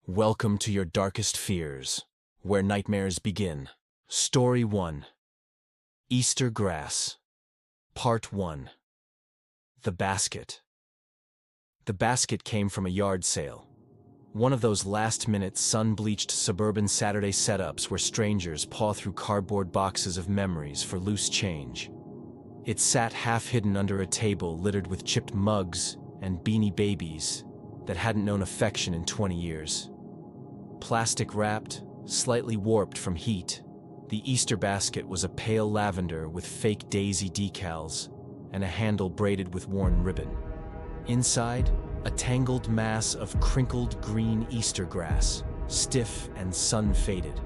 Welcome to your darkest fears, where nightmares begin. Story 1. Easter Grass. Part 1. The Basket. The basket came from a yard sale. One of those last-minute, sun-bleached suburban Saturday setups where strangers paw through cardboard boxes of memories for loose change. It sat half-hidden under a table littered with chipped mugs and beanie babies that hadn't known affection in 20 years. Plastic-wrapped, slightly warped from heat, the Easter basket was a pale lavender with fake daisy decals and a handle braided with worn ribbon. Inside, a tangled mass of crinkled green Easter grass, stiff and sun-faded.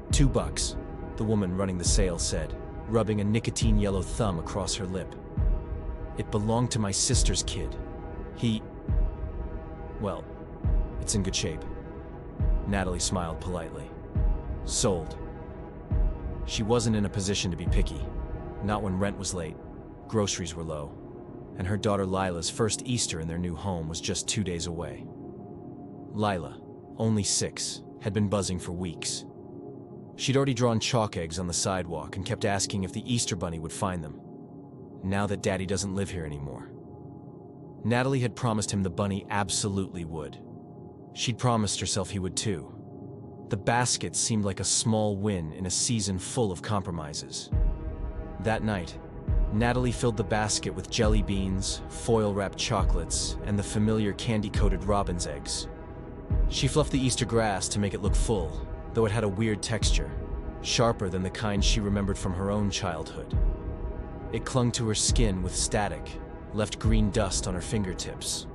$2, the woman running the sale said, rubbing a nicotine-yellow thumb across her lip. It belonged to my sister's kid. Well, it's in good shape. Natalie smiled politely. Sold. She wasn't in a position to be picky, not when rent was late, groceries were low, and her daughter Lila's first Easter in their new home was just 2 days away. Lila, only 6, had been buzzing for weeks. She'd already drawn chalk eggs on the sidewalk and kept asking if the Easter Bunny would find them, now that Daddy doesn't live here anymore. Natalie had promised him the bunny absolutely would. She'd promised herself he would too. The basket seemed like a small win in a season full of compromises. That night, Natalie filled the basket with jelly beans, foil-wrapped chocolates, and the familiar candy-coated robin's eggs. She fluffed the Easter grass to make it look full, though it had a weird texture, sharper than the kind she remembered from her own childhood. It clung to her skin with static, left green dust on her fingertips.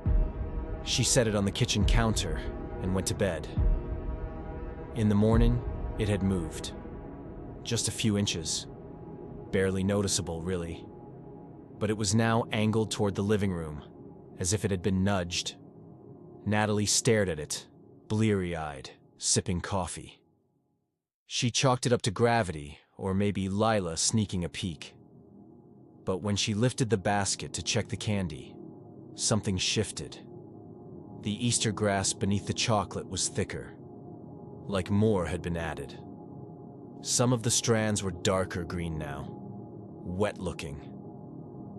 She set it on the kitchen counter and went to bed. In the morning, it had moved. Just a few inches. Barely noticeable, really. But it was now angled toward the living room, as if it had been nudged. Natalie stared at it, bleary-eyed, sipping coffee. She chalked it up to gravity, or maybe Lila sneaking a peek. But when she lifted the basket to check the candy, something shifted. The Easter grass beneath the chocolate was thicker, like more had been added. Some of the strands were darker green now, wet-looking.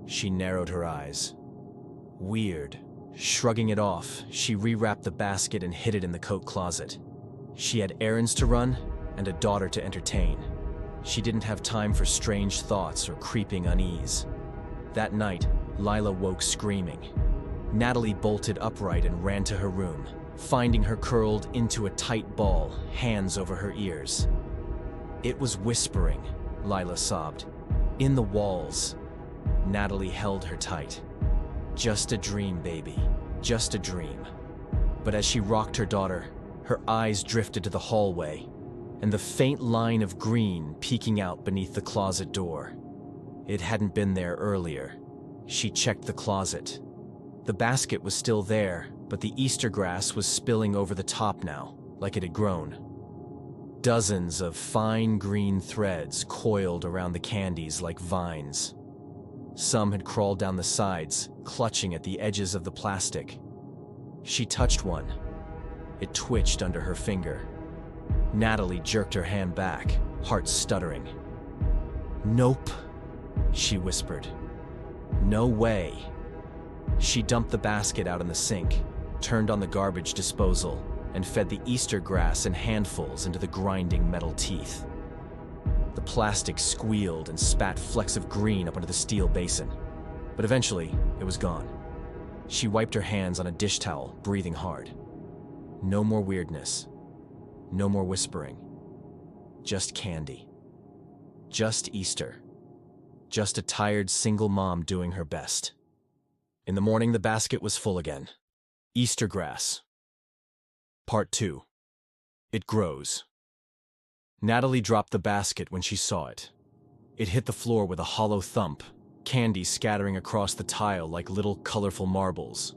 She narrowed her eyes. Weird. Shrugging it off, she rewrapped the basket and hid it in the coat closet. She had errands to run and a daughter to entertain. She didn't have time for strange thoughts or creeping unease. That night, Lila woke screaming. Natalie bolted upright and ran to her room, finding her curled into a tight ball, hands over her ears. It was whispering, Lila sobbed. In the walls. Natalie held her tight. Just a dream, baby. Just a dream. But as she rocked her daughter, her eyes drifted to the hallway, and the faint line of green peeking out beneath the closet door. It hadn't been there earlier. She checked the closet. The basket was still there, but the Easter grass was spilling over the top now, like it had grown. Dozens of fine green threads coiled around the candies like vines. Some had crawled down the sides, clutching at the edges of the plastic. She touched one. It twitched under her finger. Natalie jerked her hand back, heart stuttering. "Nope," she whispered. "No way." She dumped the basket out in the sink, turned on the garbage disposal, and fed the Easter grass in handfuls into the grinding metal teeth. The plastic squealed and spat flecks of green up into the steel basin, but eventually it was gone. She wiped her hands on a dish towel, breathing hard. No more weirdness. No more whispering. Just candy. Just Easter. Just a tired single mom doing her best. In the morning, the basket was full again. Easter grass. Part 2. It grows. Natalie dropped the basket when she saw it. It hit the floor with a hollow thump, candy scattering across the tile like little colorful marbles.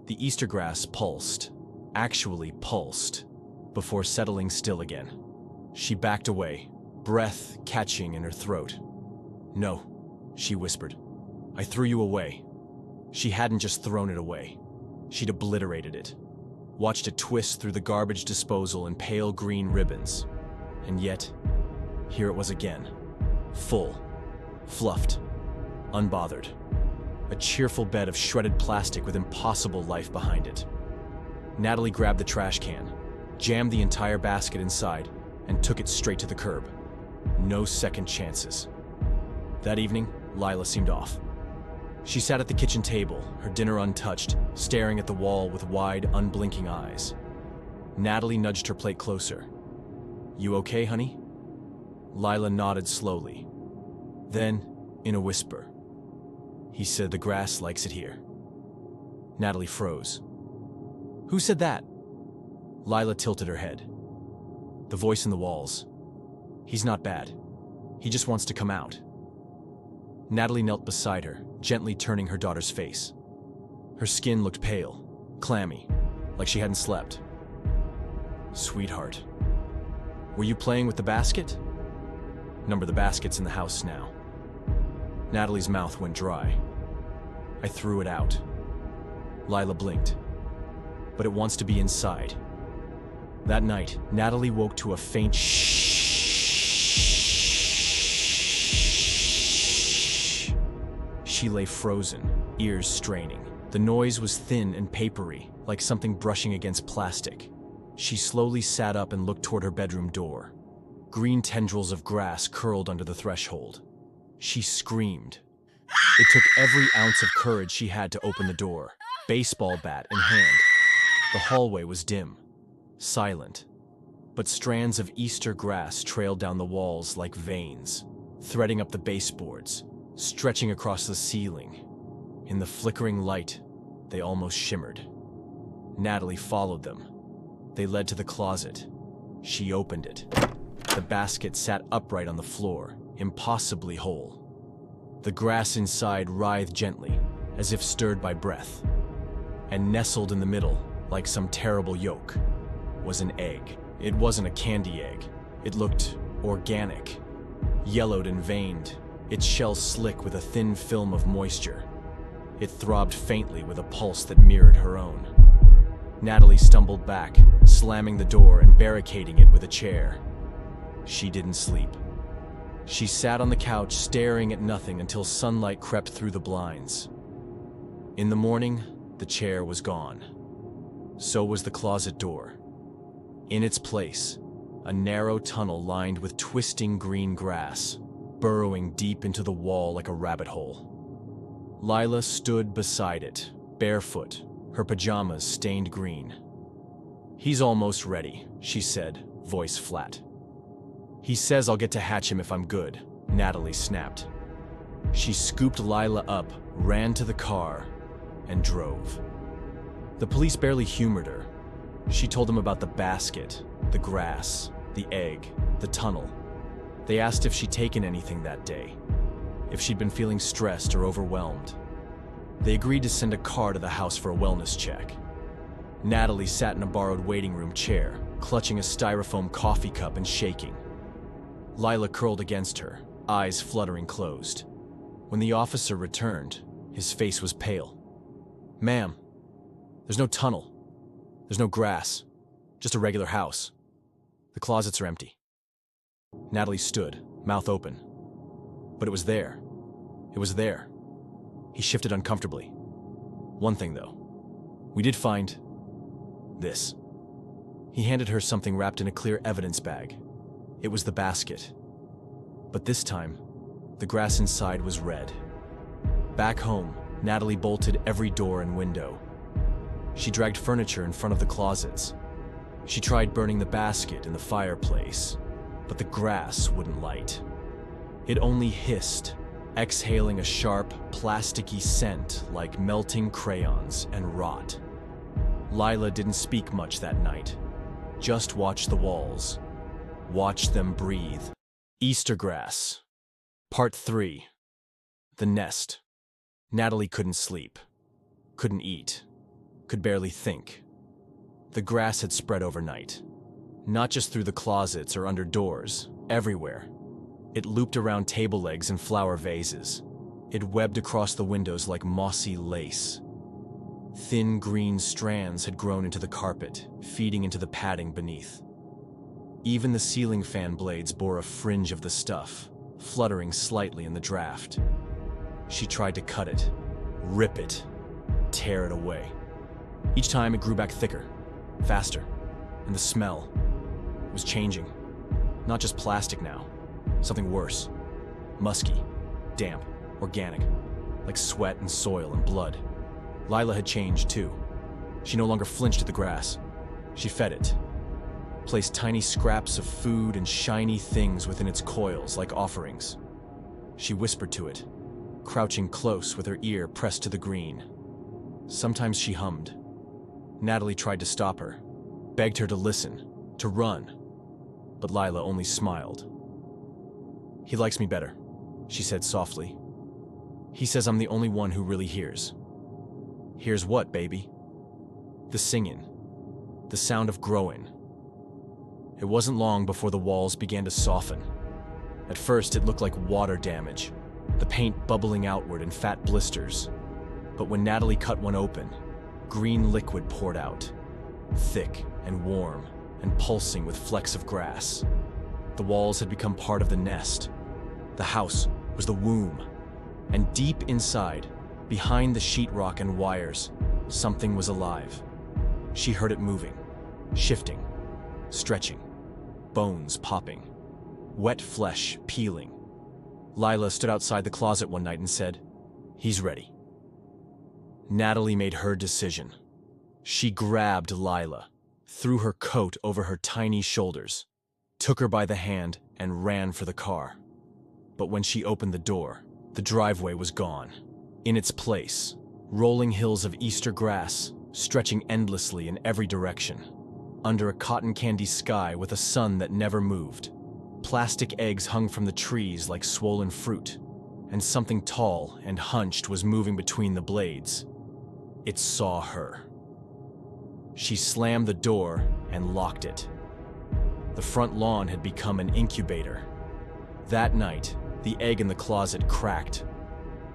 The Easter grass pulsed, actually pulsed, before settling still again. She backed away, breath catching in her throat. "No," she whispered. "I threw you away." She hadn't just thrown it away. She'd obliterated it. watched it twist through the garbage disposal in pale green ribbons. And yet, here it was again. Full, fluffed, unbothered. A cheerful bed of shredded plastic with impossible life behind it. Natalie grabbed the trash can, jammed the entire basket inside, and took it straight to the curb. No second chances. That evening, Lila seemed off. She sat at the kitchen table, her dinner untouched, staring at the wall with wide, unblinking eyes. Natalie nudged her plate closer. "You okay, honey?" Lila nodded slowly. Then, in a whisper, "He said the grass likes it here." Natalie froze. "Who said that?" Lila tilted her head. "The voice in the walls. He's not bad. He just wants to come out." Natalie knelt beside her, gently turning her daughter's face. Her skin looked pale, clammy, like she hadn't slept. "Sweetheart, were you playing with the basket?" "Number the basket's in the house now." Natalie's mouth went dry. "I threw it out." Lila blinked. "But it wants to be inside." That night, Natalie woke to a faint shh. She lay frozen, ears straining. The noise was thin and papery, like something brushing against plastic. She slowly sat up and looked toward her bedroom door. Green tendrils of grass curled under the threshold. She screamed. It took every ounce of courage she had to open the door, baseball bat in hand. The hallway was dim, silent, but strands of Easter grass trailed down the walls like veins, threading up the baseboards, stretching across the ceiling. In the flickering light, they almost shimmered. Natalie followed them. They led to the closet. She opened it. The basket sat upright on the floor, impossibly whole. The grass inside writhed gently, as if stirred by breath. And nestled in the middle, like some terrible yolk, was an egg. It wasn't a candy egg. It looked organic, yellowed and veined, its shell slick with a thin film of moisture. It throbbed faintly with a pulse that mirrored her own. Natalie stumbled back, slamming the door and barricading it with a chair. She didn't sleep. She sat on the couch staring at nothing until sunlight crept through the blinds. In the morning, the chair was gone. So was the closet door. In its place, a narrow tunnel lined with twisting green grass, burrowing deep into the wall like a rabbit hole. Lila stood beside it, barefoot, her pajamas stained green. "He's almost ready," she said, voice flat. "He says I'll get to hatch him if I'm good," Natalie snapped. She scooped Lila up, ran to the car, and drove. The police barely humored her. She told them about the basket, the grass, the egg, the tunnel. They asked if she'd taken anything that day, if she'd been feeling stressed or overwhelmed. They agreed to send a car to the house for a wellness check. Natalie sat in a borrowed waiting room chair, clutching a styrofoam coffee cup and shaking. Lila curled against her, eyes fluttering closed. When the officer returned, his face was pale. "Ma'am, there's no tunnel. There's no grass. Just a regular house. The closets are empty." Natalie stood, mouth open. But it was there. It was there. He shifted uncomfortably. "One thing, though. We did find this." He handed her something wrapped in a clear evidence bag. It was the basket. But this time, the grass inside was red. Back home, Natalie bolted every door and window. She dragged furniture in front of the closets. She tried burning the basket in the fireplace, but the grass wouldn't light. It only hissed, exhaling a sharp, plasticky scent like melting crayons and rot. Lila didn't speak much that night. Just watched the walls. Watched them breathe. Easter grass. Part 3. The nest. Natalie couldn't sleep. Couldn't eat. Could barely think. The grass had spread overnight. Not just through the closets or under doors. Everywhere. It looped around table legs and flower vases. It webbed across the windows like mossy lace. Thin green strands had grown into the carpet, feeding into the padding beneath. Even the ceiling fan blades bore a fringe of the stuff, fluttering slightly in the draft. She tried to cut it, rip it, tear it away. Each time it grew back thicker, faster, and the smell was changing. Not just plastic now, something worse. Musky, damp, organic, like sweat and soil and blood. Lila had changed too. She no longer flinched at the grass. She fed it, placed tiny scraps of food and shiny things within its coils like offerings. She whispered to it, crouching close with her ear pressed to the green. Sometimes she hummed. Natalie tried to stop her, begged her to listen, to run, but Lila only smiled. "He likes me better," she said softly. "He says I'm the only one who really hears." "Hears what, baby?" "The singing, the sound of growing." It wasn't long before the walls began to soften. At first, it looked like water damage, the paint bubbling outward in fat blisters. But when Natalie cut one open, green liquid poured out, thick and warm and pulsing with flecks of grass. The walls had become part of the nest. The house was the womb. And deep inside, behind the sheetrock and wires, something was alive. She heard it moving, shifting, stretching, bones popping, wet flesh peeling. Lila stood outside the closet one night and said, "He's ready." Natalie made her decision. She grabbed Lila, threw her coat over her tiny shoulders, took her by the hand, and ran for the car. But when she opened the door, the driveway was gone. In its place, rolling hills of Easter grass, stretching endlessly in every direction. Under a cotton candy sky with a sun that never moved. Plastic eggs hung from the trees like swollen fruit, and something tall and hunched was moving between the blades. It saw her. She slammed the door and locked it. The front lawn had become an incubator. That night, the egg in the closet cracked.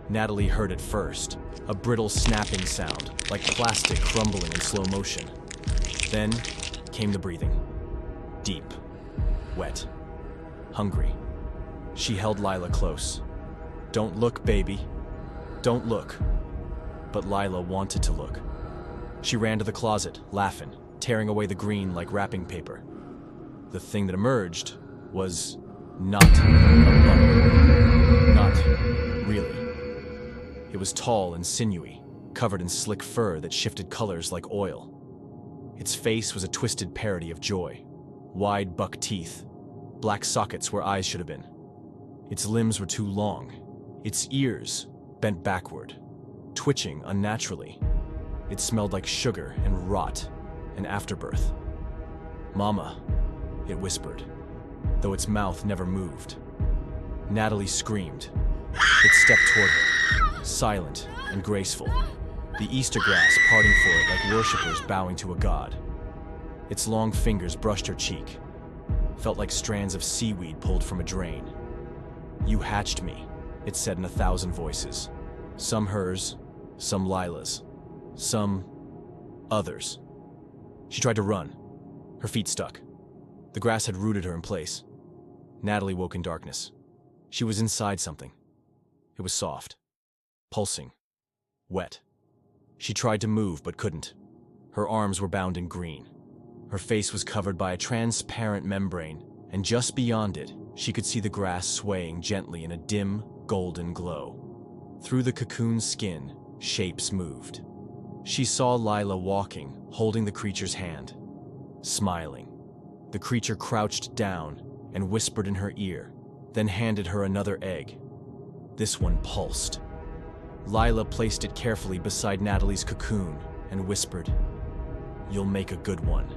Natalie heard it first, a brittle snapping sound, like plastic crumbling in slow motion. Then came the breathing. Deep, wet, hungry. She held Lila close. "Don't look, baby. Don't look." But Lila wanted to look. She ran to the closet, laughing, tearing away the green like wrapping paper. The thing that emerged was not a bundle. Not really. It was tall and sinewy, covered in slick fur that shifted colors like oil. Its face was a twisted parody of joy. Wide buck teeth, black sockets where eyes should have been. Its limbs were too long. Its ears bent backward, twitching unnaturally. It smelled like sugar and rot and afterbirth. "Mama," it whispered, though its mouth never moved. Natalie screamed. It stepped toward her, silent and graceful, the Easter grass parting for it like worshippers bowing to a god. Its long fingers brushed her cheek, felt like strands of seaweed pulled from a drain. "You hatched me," it said in 1,000 voices. Some hers, some Lila's, some others. She tried to run. Her feet stuck. The grass had rooted her in place. Natalie woke in darkness. She was inside something. It was soft, pulsing, wet. She tried to move but couldn't. Her arms were bound in green. Her face was covered by a transparent membrane, and just beyond it, she could see the grass swaying gently in a dim, golden glow. Through the cocoon's skin, shapes moved. She saw Lila walking, holding the creature's hand, smiling. The creature crouched down and whispered in her ear, then handed her another egg. This one pulsed. Lila placed it carefully beside Natalie's cocoon and whispered, "You'll make a good one."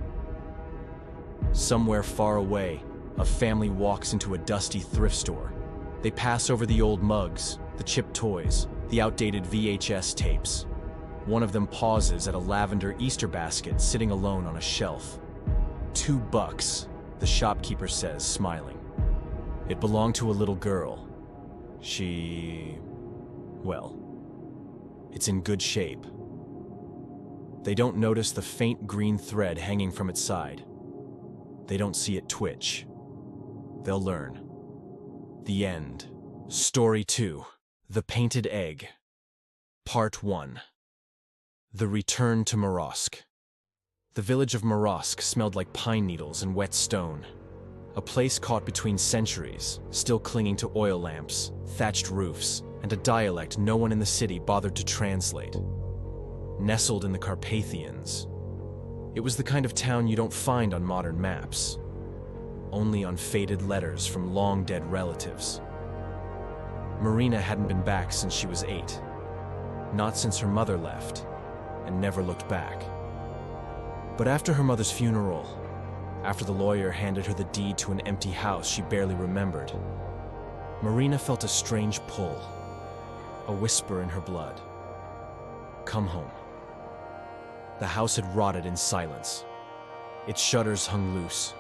Somewhere far away, a family walks into a dusty thrift store. They pass over the old mugs, the chipped toys, the outdated VHS tapes. One of them pauses at a lavender Easter basket sitting alone on a shelf. $2, the shopkeeper says, smiling. It belonged to a little girl. Well, it's in good shape. They don't notice the faint green thread hanging from its side. They don't see it twitch. They'll learn. The end. Story 2. The Painted Egg. Part 1. The Return to Morosk. The village of Morosk smelled like pine needles and wet stone. A place caught between centuries, still clinging to oil lamps, thatched roofs, and a dialect no one in the city bothered to translate. Nestled in the Carpathians, it was the kind of town you don't find on modern maps, only on faded letters from long-dead relatives. Marina hadn't been back since she was 8, not since her mother left, and never looked back. But after her mother's funeral, after the lawyer handed her the deed to an empty house she barely remembered, Marina felt a strange pull, a whisper in her blood. Come home. The house had rotted in silence. Its shutters hung loose.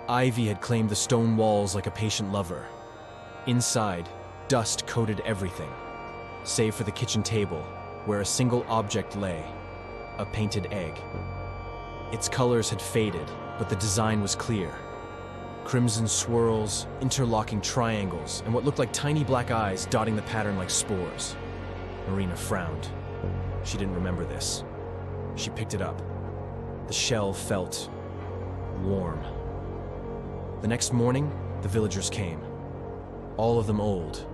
Ivy had claimed the stone walls like a patient lover. Inside, dust coated everything, save for the kitchen table, where a single object lay, a painted egg. Its colors had faded, but the design was clear. Crimson swirls, interlocking triangles, and what looked like tiny black eyes dotting the pattern like spores. Marina frowned. She didn't remember this. She picked it up. The shell felt warm. The next morning, the villagers came. All of them old.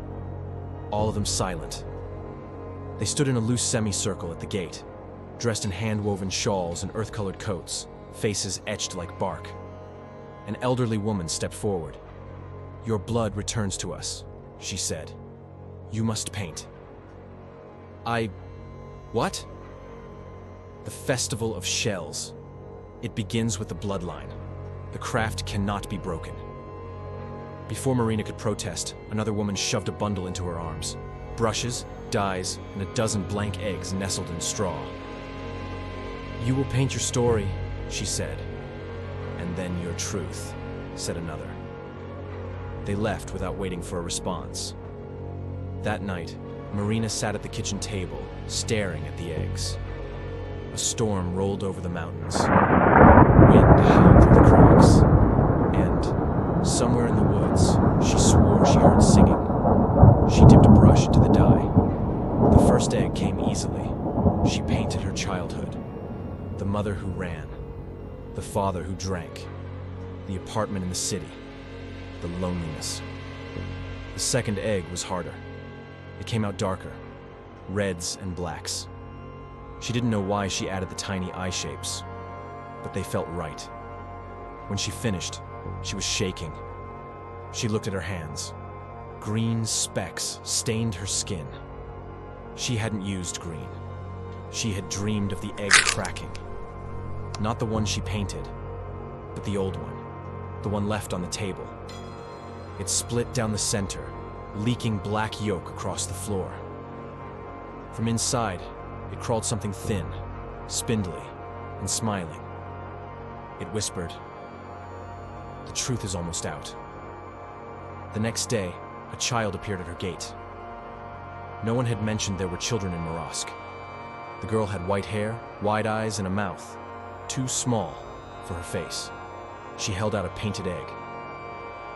All of them silent. They stood in a loose semicircle at the gate, dressed in hand-woven shawls and earth-colored coats, faces etched like bark. An elderly woman stepped forward. "Your blood returns to us," she said. "You must paint." What? The Festival of Shells. It begins with the bloodline. The craft cannot be broken. Before Marina could protest, another woman shoved a bundle into her arms. Brushes, dyes, and a dozen blank eggs nestled in straw. "You will paint your story," she said. "And then your truth," said another. They left without waiting for a response. That night, Marina sat at the kitchen table, staring at the eggs. A storm rolled over the mountains. Wind howled through the cracks. And, somewhere in the woods, she swore she heard singing. She dipped a brush into the dye. The first egg came easily. She painted her childhood. The mother who ran. The father who drank. The apartment in the city. The loneliness. The second egg was harder. It came out darker. Reds and blacks. She didn't know why she added the tiny eye shapes, but they felt right. When she finished, she was shaking. She looked at her hands. Green specks stained her skin. She hadn't used green. She had dreamed of the egg cracking. Not the one she painted, but the old one, the one left on the table. It split down the center, leaking black yolk across the floor. From inside, it crawled something thin, spindly, and smiling. It whispered, "The truth is almost out." The next day, a child appeared at her gate. No one had mentioned there were children in Morosk. The girl had white hair, wide eyes, and a mouth, too small for her face. She held out a painted egg.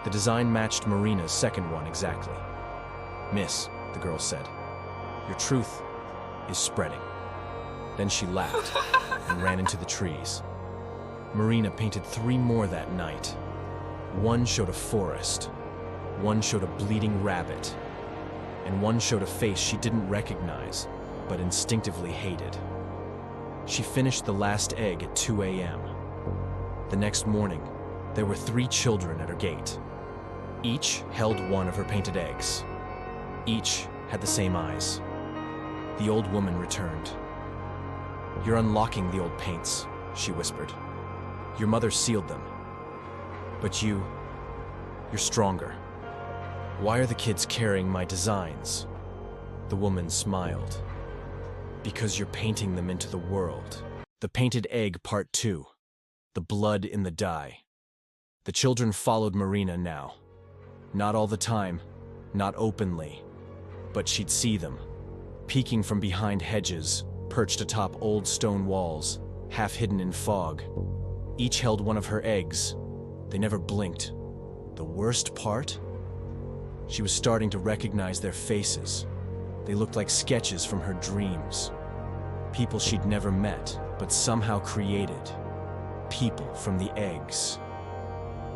The design matched Marina's second one exactly. "Miss," the girl said, "your truth is spreading." Then she laughed and ran into the trees. Marina painted 3 more that night. One showed a forest, one showed a bleeding rabbit, and one showed a face she didn't recognize, but instinctively hated. She finished the last egg at 2 a.m. The next morning, there were 3 children at her gate. Each held one of her painted eggs. Each had the same eyes. The old woman returned. "You're unlocking the old paints," she whispered. "Your mother sealed them. But you're stronger. Why are the kids carrying my designs?" The woman smiled. "Because you're painting them into the world." The Painted Egg Part 2. The Blood in the Dye. The children followed Marina now. Not all the time, not openly, but she'd see them, peeking from behind hedges, perched atop old stone walls, half hidden in fog. Each held one of her eggs. They never blinked. The worst part? She was starting to recognize their faces. They looked like sketches from her dreams. People she'd never met, but somehow created. People from the eggs.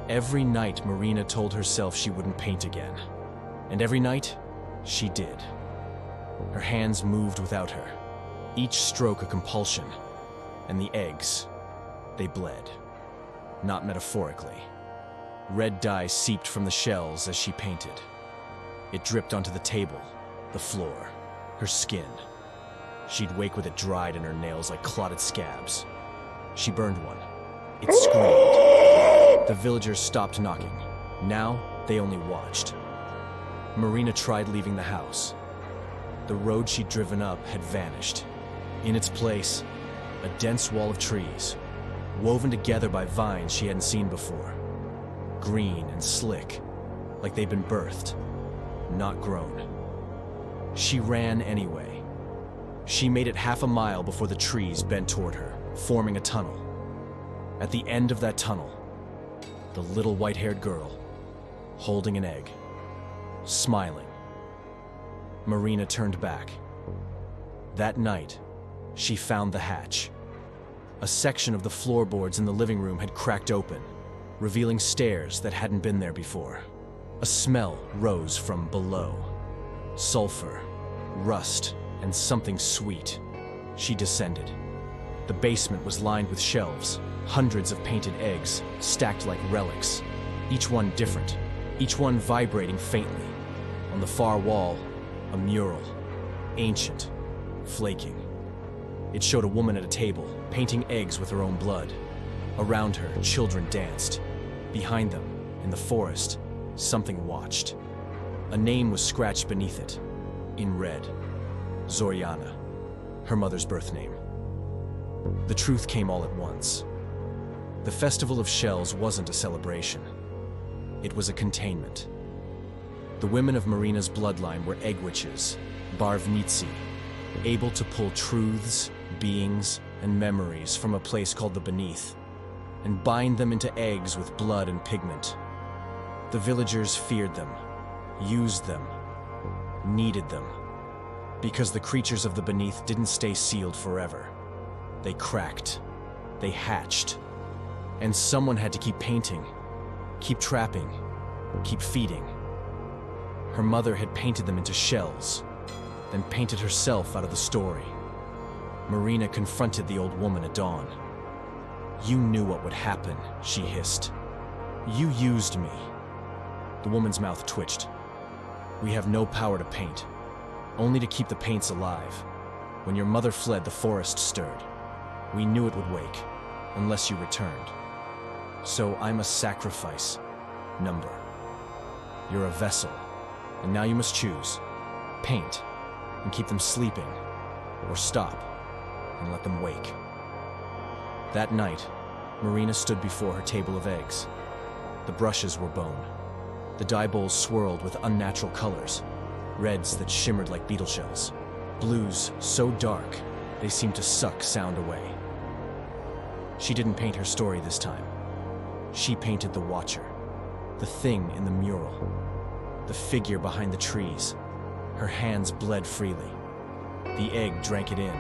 Every night, Marina told herself she wouldn't paint again. And every night, she did. Her hands moved without her, each stroke a compulsion. And the eggs, they bled. Not metaphorically. Red dye seeped from the shells as she painted. It dripped onto the table, the floor, her skin. She'd wake with it dried in her nails like clotted scabs. She burned one. It screamed. The villagers stopped knocking. Now, they only watched. Marina tried leaving the house. The road she'd driven up had vanished. In its place, a dense wall of trees, woven together by vines she hadn't seen before. Green and slick, like they'd been birthed, not grown. She ran anyway. She made it half a mile before the trees bent toward her, forming a tunnel. At the end of that tunnel, the little white-haired girl, holding an egg, smiling. Marina turned back. That night, she found the hatch. A section of the floorboards in the living room had cracked open, revealing stairs that hadn't been there before. A smell rose from below. Sulfur, rust, and something sweet. She descended. The basement was lined with shelves, hundreds of painted eggs, stacked like relics, each one different, each one vibrating faintly. On the far wall, a mural, ancient, flaking. It showed a woman at a table, painting eggs with her own blood. Around her, children danced. Behind them, in the forest, something watched. A name was scratched beneath it, in red. Zoriana, her mother's birth name. The truth came all at once. The Festival of Shells wasn't a celebration. It was a containment. The women of Marina's bloodline were egg witches, Barvnitsi, able to pull truths, beings, and memories from a place called the Beneath, and bind them into eggs with blood and pigment. The villagers feared them, used them, needed them, because the creatures of the Beneath didn't stay sealed forever. They cracked, they hatched, and someone had to keep painting, keep trapping, keep feeding. Her mother had painted them into shells, then painted herself out of the story. Marina confronted the old woman at dawn. "You knew what would happen," she hissed. "You used me." The woman's mouth twitched. "We have no power to paint, only to keep the paints alive. When your mother fled, the forest stirred. We knew it would wake, unless you returned. So I'm a sacrifice number. You're a vessel, and now you must choose. Paint, and keep them sleeping, or stop, and let them wake." That night, Marina stood before her table of eggs. The brushes were bone. The dye bowls swirled with unnatural colors, reds that shimmered like beetle shells, blues so dark they seemed to suck sound away. She didn't paint her story this time. She painted the Watcher, the thing in the mural, the figure behind the trees. Her hands bled freely. The egg drank it in.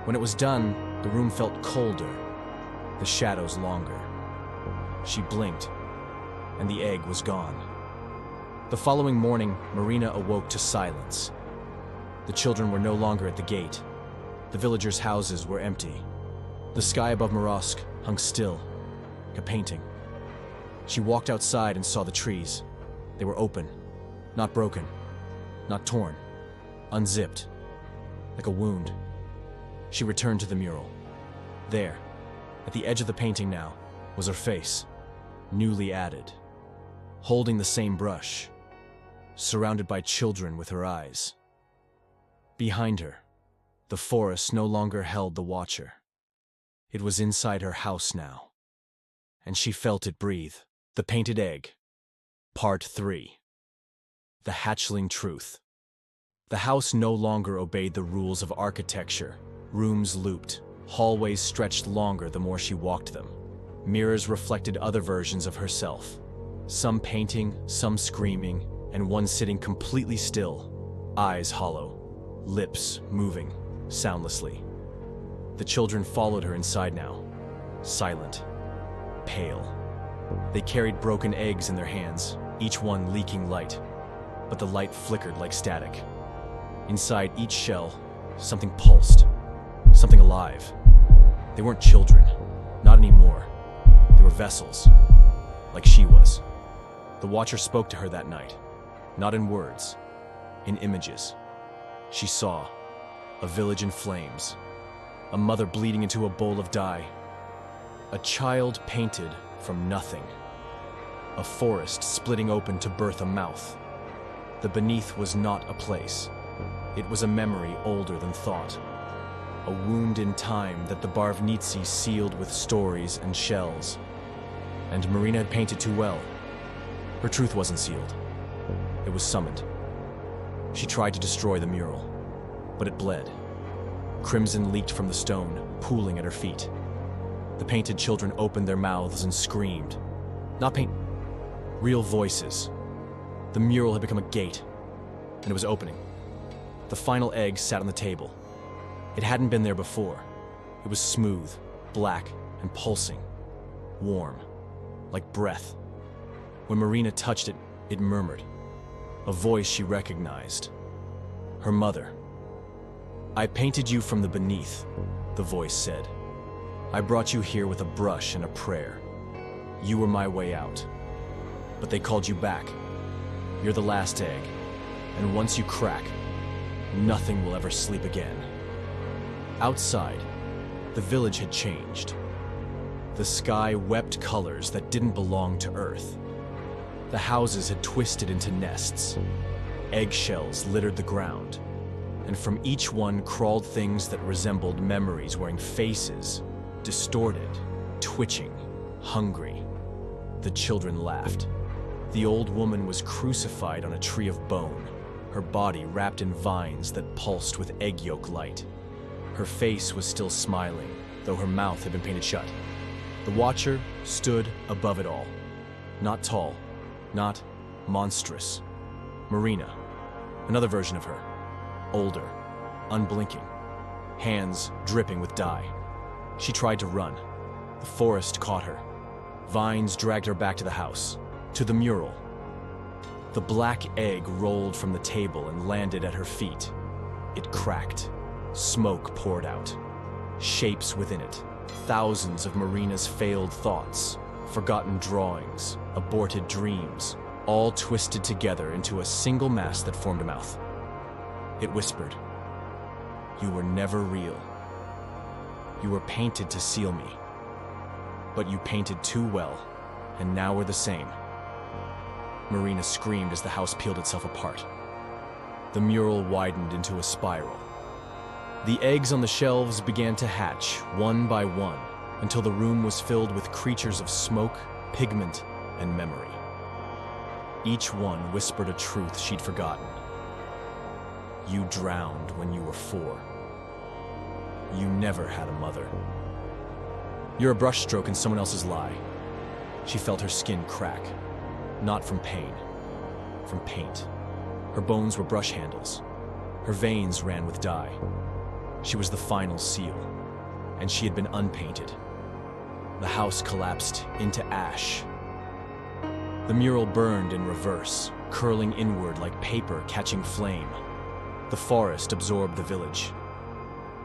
When it was done, the room felt colder, the shadows longer. She blinked, and the egg was gone. The following morning, Marina awoke to silence. The children were no longer at the gate. The villagers' houses were empty. The sky above Morosk hung still, like a painting. She walked outside and saw the trees. They were open, not broken, not torn, unzipped, like a wound. She returned to the mural. There, at the edge of the painting now, was her face, newly added, holding the same brush, surrounded by children with her eyes. Behind her, the forest no longer held the Watcher. It was inside her house now, and she felt it breathe. The Painted Egg, Part 3. The Hatchling Truth. The house no longer obeyed the rules of architecture. Rooms looped. Hallways stretched longer the more she walked them. Mirrors reflected other versions of herself. Some painting, some screaming, and one sitting completely still, eyes hollow, lips moving, soundlessly. The children followed her inside now, silent, pale. They carried broken eggs in their hands, each one leaking light, but the light flickered like static. Inside each shell, something pulsed, something alive. They weren't children, not anymore. They were vessels, like she was. The Watcher spoke to her that night, not in words, in images. She saw a village in flames, a mother bleeding into a bowl of dye, a child painted from nothing, a forest splitting open to birth a mouth. The beneath was not a place. It was a memory older than thought, a wound in time that the Barvnitsi sealed with stories and shells. And Marina had painted too well. Her truth wasn't sealed. It was summoned. She tried to destroy the mural, but it bled. Crimson leaked from the stone, pooling at her feet. The painted children opened their mouths and screamed. Not paint, real voices. The mural had become a gate, and it was opening. The final egg sat on the table. It hadn't been there before. It was smooth, black, and pulsing. Warm, like breath. When Marina touched it, it murmured. A voice she recognized. Her mother. "I painted you from the beneath," the voice said. "I brought you here with a brush and a prayer. You were my way out. But they called you back. You're the last egg, and once you crack, nothing will ever sleep again." Outside, the village had changed. The sky wept colors that didn't belong to Earth. The houses had twisted into nests. Eggshells littered the ground, and from each one crawled things that resembled memories wearing faces, distorted, twitching, hungry. The children laughed. The old woman was crucified on a tree of bone, her body wrapped in vines that pulsed with egg yolk light. Her face was still smiling, though her mouth had been painted shut. The Watcher stood above it all. Not tall, not monstrous. Marina, another version of her. Older, unblinking, hands dripping with dye. She tried to run. The forest caught her. Vines dragged her back to the house, to the mural. The black egg rolled from the table and landed at her feet. It cracked. Smoke poured out. Shapes within it. Thousands of Marina's failed thoughts, forgotten drawings, aborted dreams, all twisted together into a single mass that formed a mouth. It whispered, "You were never real. You were painted to seal me. But you painted too well, and now we're the same." Marina screamed as the house peeled itself apart. The mural widened into a spiral. The eggs on the shelves began to hatch, one by one, until the room was filled with creatures of smoke, pigment, and memory. Each one whispered a truth she'd forgotten. You drowned when you were 4. You never had a mother. You're a brushstroke in someone else's lie. She felt her skin crack, not from pain, from paint. Her bones were brush handles. Her veins ran with dye. She was the final seal, and she had been unpainted. The house collapsed into ash. The mural burned in reverse, curling inward like paper catching flame. The forest absorbed the village.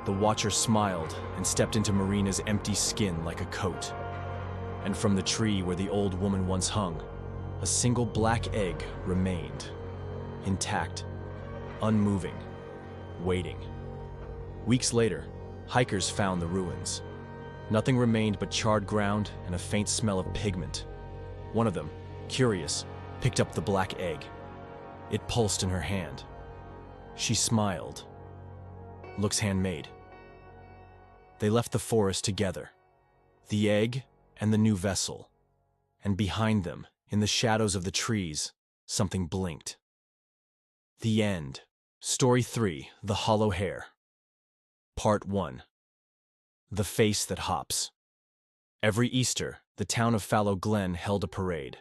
The Watcher smiled and stepped into Marina's empty skin like a coat. And from the tree where the old woman once hung, a single black egg remained, intact, unmoving, waiting. Weeks later, hikers found the ruins. Nothing remained but charred ground and a faint smell of pigment. One of them, curious, picked up the black egg. It pulsed in her hand. She smiled. Looks handmade. They left the forest together, the egg and the new vessel, and behind them, in the shadows of the trees, something blinked. The end Story 3: The Hollow Hair. Part 1. The Face That Hops. Every Easter, the town of Fallow Glen held a parade.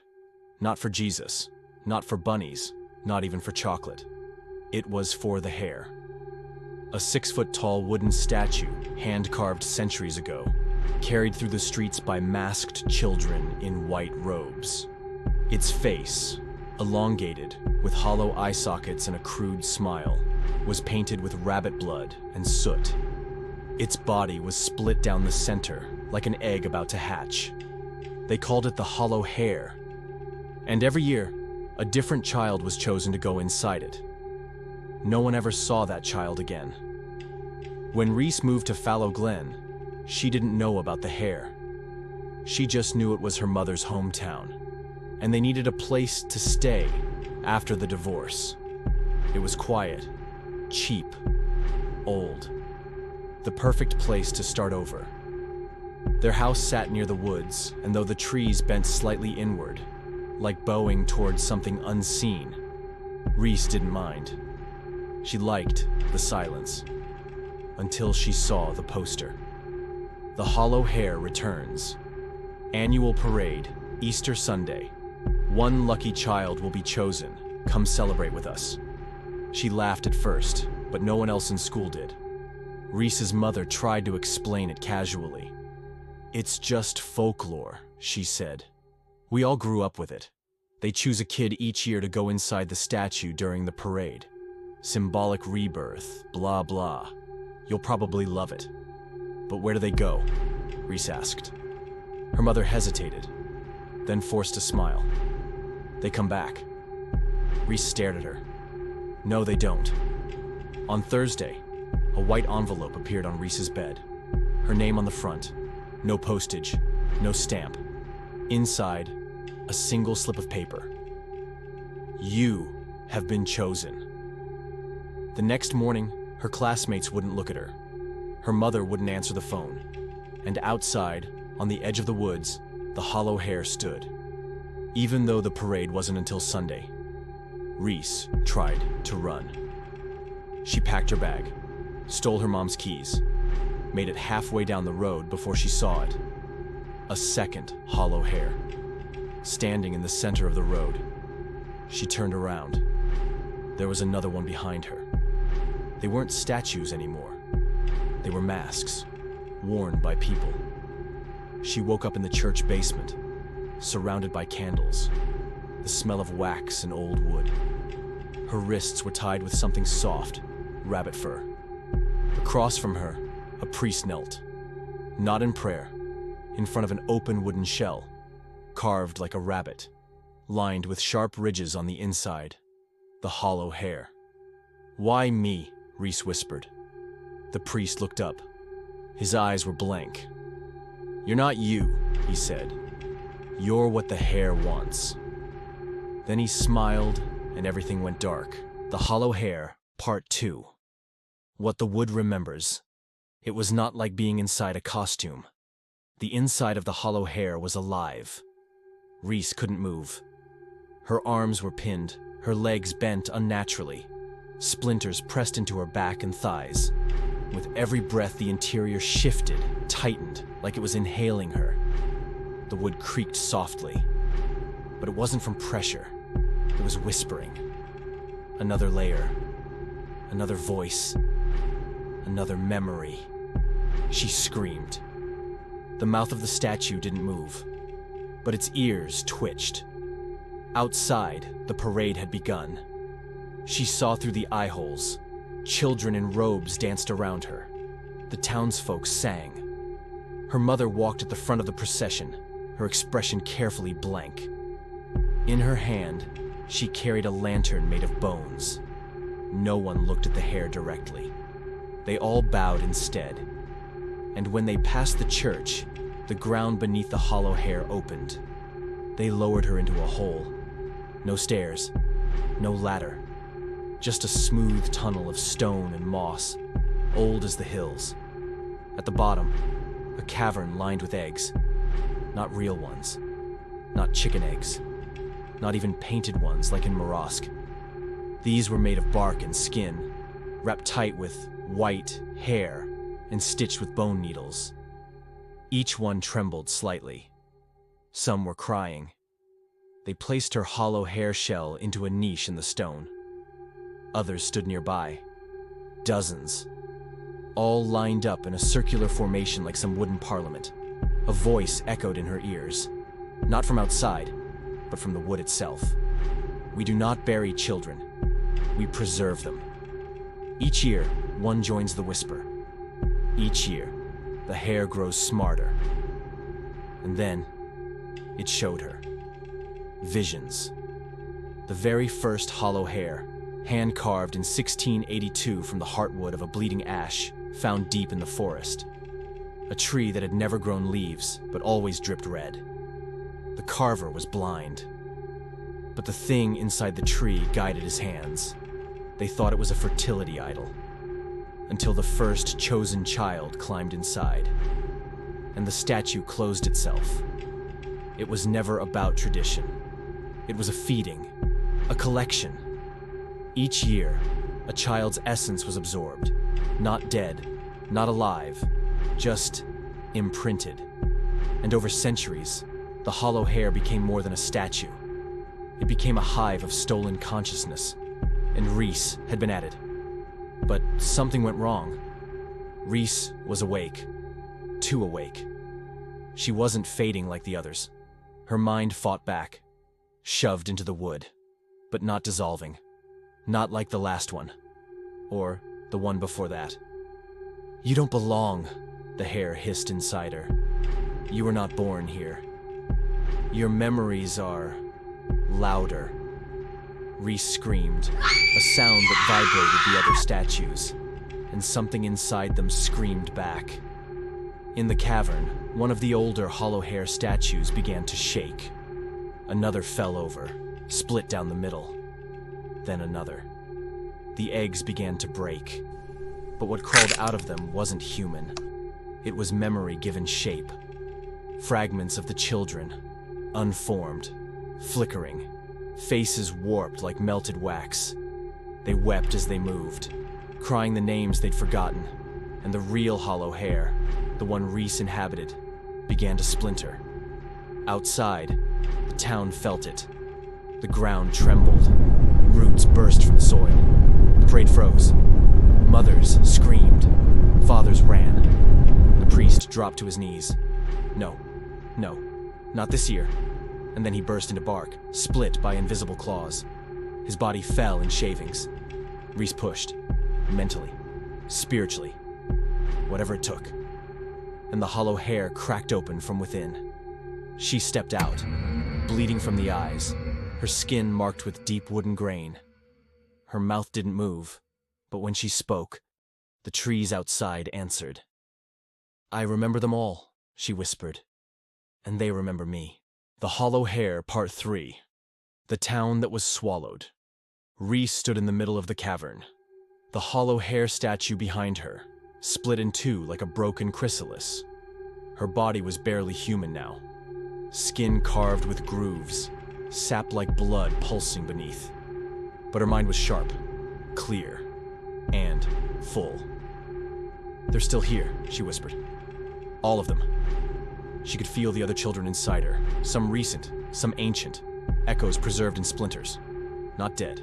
Not for Jesus, not for bunnies, not even for chocolate. It was for the hair. A 6-foot-tall wooden statue, hand-carved centuries ago, carried through the streets by masked children in white robes. Its face, elongated, with hollow eye sockets and a crude smile, was painted with rabbit blood and soot. Its body was split down the center, like an egg about to hatch. They called it the Hollow Hair. And every year, a different child was chosen to go inside it. No one ever saw that child again. When Reese moved to Fallow Glen, she didn't know about the hair. She just knew it was her mother's hometown, and they needed a place to stay after the divorce. It was quiet, cheap, old. The perfect place to start over. Their house sat near the woods, and though the trees bent slightly inward, like bowing towards something unseen, Reese didn't mind. She liked the silence, until she saw the poster. The Hollow Hair returns. Annual parade, Easter Sunday. One lucky child will be chosen. Come celebrate with us. She laughed at first, but no one else in school did. Reese's mother tried to explain it casually. "It's just folklore," she said. "We all grew up with it. They choose a kid each year to go inside the statue during the parade. Symbolic rebirth, blah blah. You'll probably love it." "But where do they go?" Reese asked. Her mother hesitated, then forced a smile. "They come back." Reese stared at her. "No, they don't." On Thursday, a white envelope appeared on Reese's bed. Her name on the front. No postage, no stamp. Inside, a single slip of paper. "You have been chosen." The next morning, her classmates wouldn't look at her. Her mother wouldn't answer the phone. And outside, on the edge of the woods, the Hollow Hair stood. Even though the parade wasn't until Sunday, Reese tried to run. She packed her bag, stole her mom's keys, made it halfway down the road before she saw it. A second Hollow Hair, standing in the center of the road. She turned around. There was another one behind her. They weren't statues anymore. They were masks, worn by people. She woke up in the church basement, surrounded by candles, the smell of wax and old wood. Her wrists were tied with something soft, rabbit fur. Across from her, a priest knelt, not in prayer, in front of an open wooden shell, carved like a rabbit, lined with sharp ridges on the inside. The Hollow Hair. "Why me?" Reese whispered. The priest looked up. His eyes were blank. "You're not you," he said. "You're what the hair wants." Then he smiled, and everything went dark. The Hollow Hair, Part 2. What the wood remembers. It was not like being inside a costume. The inside of the Hollow Hair was alive. Reese couldn't move. Her arms were pinned, her legs bent unnaturally. Splinters pressed into her back and thighs. With every breath, the interior shifted, tightened, like it was inhaling her. The wood creaked softly. But it wasn't from pressure. It was whispering. Another layer. Another voice. Another memory. She screamed. The mouth of the statue didn't move, but its ears twitched. Outside, the parade had begun. She saw through the eye holes. Children in robes danced around her. The townsfolk sang. Her mother walked at the front of the procession, her expression carefully blank. In her hand, she carried a lantern made of bones. No one looked at the hair directly. They all bowed instead. And when they passed the church, the ground beneath the Hollow Hair opened. They lowered her into a hole. No stairs, no ladder. Just a smooth tunnel of stone and moss, old as the hills. At the bottom, a cavern lined with eggs. Not real ones. Not chicken eggs. Not even painted ones like in Morosk. These were made of bark and skin, wrapped tight with white hair and stitched with bone needles. Each one trembled slightly. Some were crying. They placed her hollow hair shell into a niche in the stone. Others stood nearby. Dozens. All lined up in a circular formation like some wooden parliament. A voice echoed in her ears. Not from outside, but from the wood itself. We do not bury children. We preserve them. Each year, one joins the whisper. Each year, the hair grows smarter. And then, it showed her. Visions. The very first hollow hair, hand-carved in 1682 from the heartwood of a bleeding ash found deep in the forest. A tree that had never grown leaves, but always dripped red. The carver was blind. But the thing inside the tree guided his hands. They thought it was a fertility idol. Until the first chosen child climbed inside. And the statue closed itself. It was never about tradition. It was a feeding, a collection. Each year, a child's essence was absorbed. Not dead, not alive, just imprinted. And over centuries, the hollow hair became more than a statue. It became a hive of stolen consciousness, and Reese had been added. But something went wrong. Reese was awake. Too awake. She wasn't fading like the others. Her mind fought back, shoved into the wood, but not dissolving. Not like the last one, or the one before that. "You don't belong," the hair hissed inside her. "You were not born here. Your memories are louder." Reese screamed, a sound that vibrated the other statues, and something inside them screamed back. In the cavern, one of the older hollow hair statues began to shake. Another fell over, split down the middle. Then another. The eggs began to break. But what crawled out of them wasn't human. It was memory given shape. Fragments of the children, unformed, flickering, faces warped like melted wax. They wept as they moved, crying the names they'd forgotten, and the real hollow hair, the one Reese inhabited, began to splinter. Outside, the town felt it. The ground trembled. Roots burst from the soil. The parade froze. Mothers screamed. Fathers ran. The priest dropped to his knees. No, not this year. And then he burst into bark, split by invisible claws. His body fell in shavings. Reese pushed. Mentally. Spiritually. Whatever it took. And the hollow hair cracked open from within. She stepped out, bleeding from the eyes, her skin marked with deep wooden grain. Her mouth didn't move, but when she spoke, the trees outside answered. "I remember them all," she whispered, "and they remember me." The Hollow Hair, Part 3. The town that was swallowed. Reese stood in the middle of the cavern. The hollow hair statue behind her, split in two like a broken chrysalis. Her body was barely human now. Skin carved with grooves, sap like blood pulsing beneath. But her mind was sharp, clear, and full. "They're still here," she whispered. "All of them." She could feel the other children inside her, some recent, some ancient, echoes preserved in splinters. Not dead,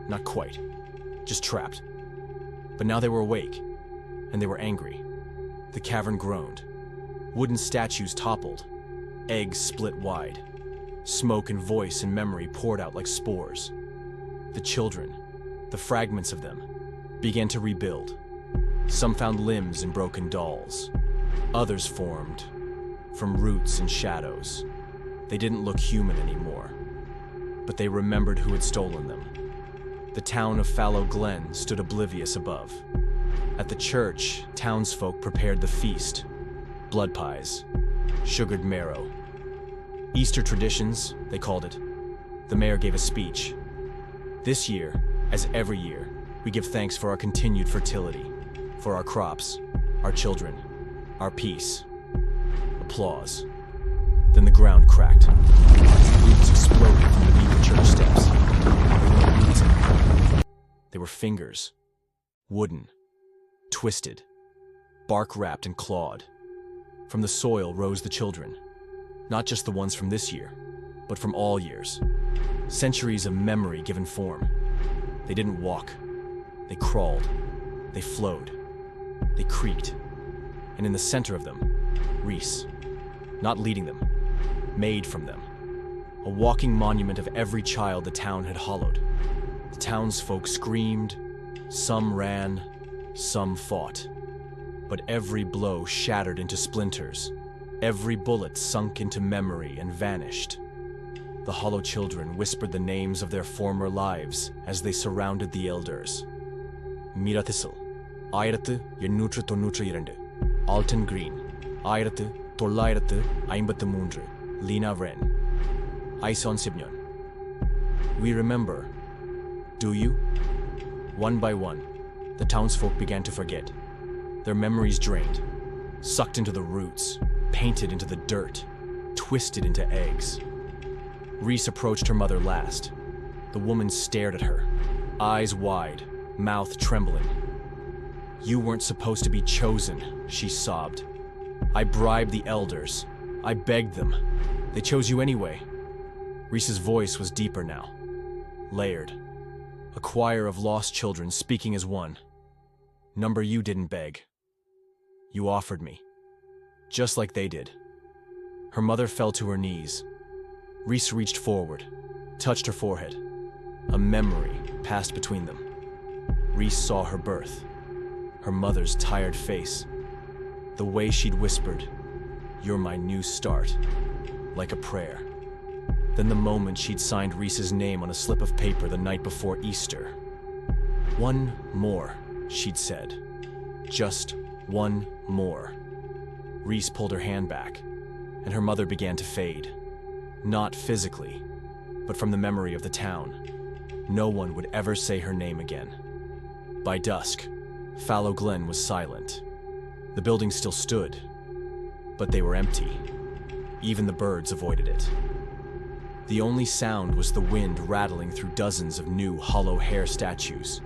not quite, just trapped. But now they were awake, and they were angry. The cavern groaned. Wooden statues toppled. Eggs split wide. Smoke and voice and memory poured out like spores. The children, the fragments of them, began to rebuild. Some found limbs in broken dolls. Others formed from roots and shadows. They didn't look human anymore, but they remembered who had stolen them. The town of Fallow Glen stood oblivious above. At the church, townsfolk prepared the feast. Blood pies, sugared marrow. Easter traditions, they called it. The mayor gave a speech. This year, as every year, we give thanks for our continued fertility, for our crops, our children, our peace. Applause. Then the ground cracked. Roots exploded from beneath the church steps. They weren't roots anymore. They were fingers. wooden, twisted, bark-wrapped and clawed. From the soil rose the children, not just the ones from this year, but from all years. Centuries of memory given form. They didn't walk. They crawled. They flowed. They creaked. And in the center of them, Reese. Not leading them, made from them. A walking monument of every child the town had hollowed. The townsfolk screamed, some ran, some fought. But every blow shattered into splinters. Every bullet sunk into memory and vanished. The hollow children whispered the names of their former lives as they surrounded the elders. Miratisl, 1892. Alton Green, 1953. Lena Wren. Ison Sibnyon. We remember. Do you? One by one, the townsfolk began to forget. Their memories drained, sucked into the roots, painted into the dirt, twisted into eggs. Reese approached her mother last. The woman stared at her, eyes wide, mouth trembling. You weren't supposed to be chosen, she sobbed. I bribed the elders. I begged them. They chose you anyway. Reese's voice was deeper now, layered. A choir of lost children speaking as one. Number, you didn't beg. You offered me. Just like they did. Her mother fell to her knees. Reese reached forward, touched her forehead. A memory passed between them. Reese saw her birth, her mother's tired face, the way she'd whispered, "You're my new start," like a prayer. Then the moment she'd signed Reese's name on a slip of paper the night before Easter. One more, she'd said. Just one more. Reese pulled her hand back, and her mother began to fade. Not physically, but from the memory of the town. No one would ever say her name again. By dusk, Fallow Glen was silent. The buildings still stood, but they were empty. Even the birds avoided it. The only sound was the wind rattling through dozens of new hollow hair statues,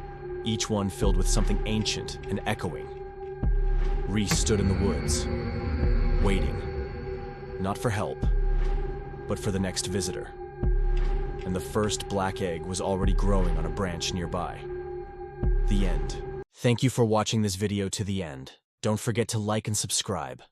each one filled with something ancient and echoing. Reese stood in the woods, waiting, not for help, but for the next visitor. And the first black egg was already growing on a branch nearby. The end. Thank you for watching this video to the end. Don't forget to like and subscribe.